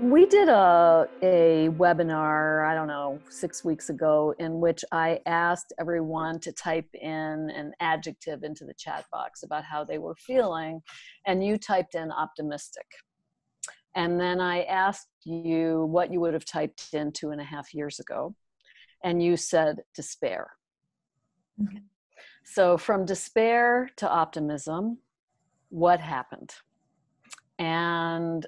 We did a webinar, I don't know, 6 weeks ago, in which I asked everyone to type in an adjective into the chat box about how they were feeling, and you typed in optimistic. And then I asked you what you would have typed in 2.5 years ago, and you said despair. Mm-hmm. So from despair to optimism, what happened? And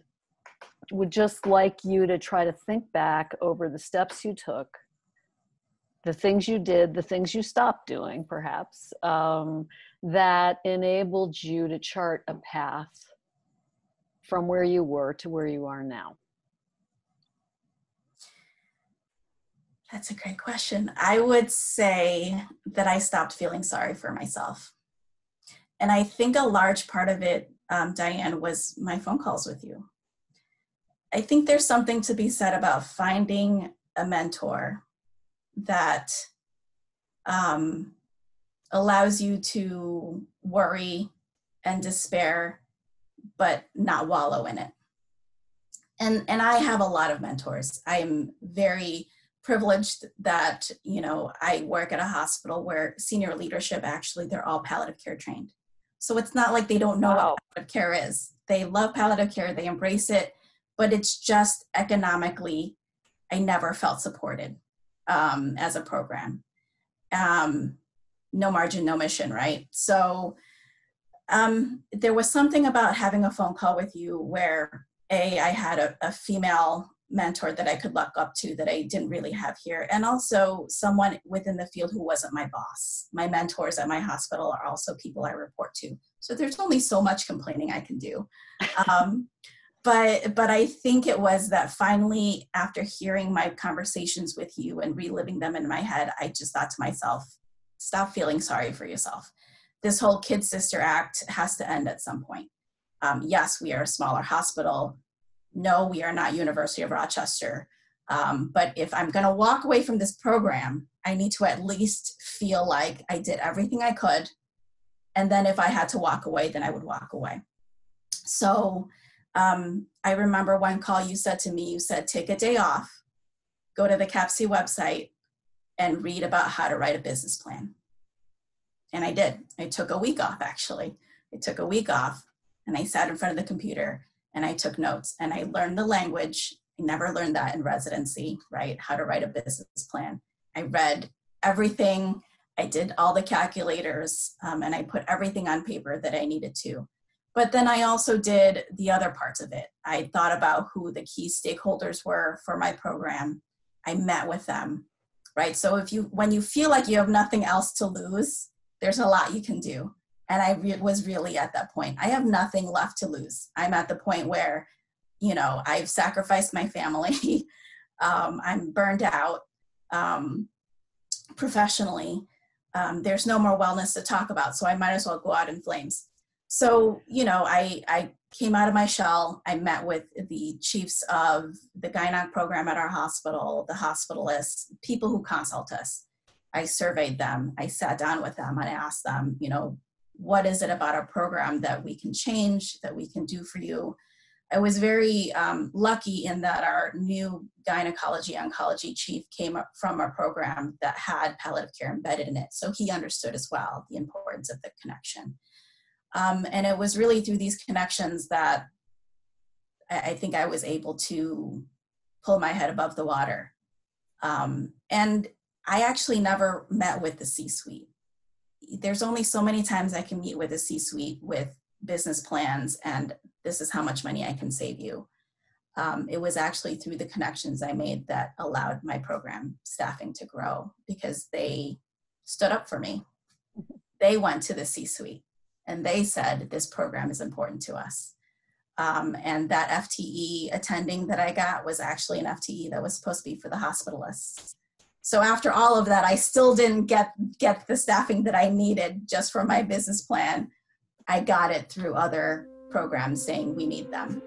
would just like you to try to think back over the steps you took, the things you did, the things you stopped doing, perhaps, that enabled you to chart a path from where you were to where you are now. That's a great question. I would say that I stopped feeling sorry for myself. And I think a large part of it, Diane, was my phone calls with you. I think there's something to be said about finding a mentor that allows you to worry and despair, but not wallow in it. And I have a lot of mentors. I'm very privileged that, I work at a hospital where senior leadership, actually, they're all palliative care trained. So it's not like they don't know what palliative care is. They love palliative care, they embrace it, but it's just economically, I never felt supported as a program. No margin, no mission, right? So there was something about having a phone call with you where I had a female mentor that I could look up to that I didn't really have here. And also someone within the field who wasn't my boss. My mentors at my hospital are also people I report to. So there's only so much complaining I can do. But I think it was that finally, after hearing my conversations with you and reliving them in my head, I just thought to myself, stop feeling sorry for yourself. This whole Kid Sister Act has to end at some point. Yes, we are a smaller hospital. No, we are not University of Rochester. But if I'm going to walk away from this program, I need to at least feel like I did everything I could. And then if I had to walk away, then I would walk away. So I remember one call you said to me, you said, take a day off, go to the CAPC website and read about how to write a business plan. And I did. I took a week off, actually. I took a week off and I sat in front of the computer and I took notes and I learned the language. I never learned that in residency, right? How to write a business plan. I read everything. I did all the calculators and I put everything on paper that I needed to. But then I also did the other parts of it. I thought about who the key stakeholders were for my program. I met with them, right? So when you feel like you have nothing else to lose, there's a lot you can do. And I was really at that point. I have nothing left to lose. I'm at the point where, I've sacrificed my family. I'm burned out professionally. There's no more wellness to talk about, so I might as well go out in flames. So, I came out of my shell. I met with the chiefs of the gynec program at our hospital, the hospitalists, people who consult us. I surveyed them. I sat down with them and I asked them, what is it about our program that we can change, that we can do for you? I was very lucky in that our new gynecology oncology chief came up from a program that had palliative care embedded in it. So he understood as well the importance of the connection. And it was really through these connections that I think I was able to pull my head above the water. And I actually never met with the C-suite. There's only so many times I can meet with a C-suite with business plans and this is how much money I can save you. It was actually through the connections I made that allowed my program staffing to grow because they stood up for me. They went to the C-suite and they said, this program is important to us. And that FTE attending that I got was actually an FTE that was supposed to be for the hospitalists. So after all of that, I still didn't get the staffing that I needed just for my business plan. I got it through other programs saying we need them.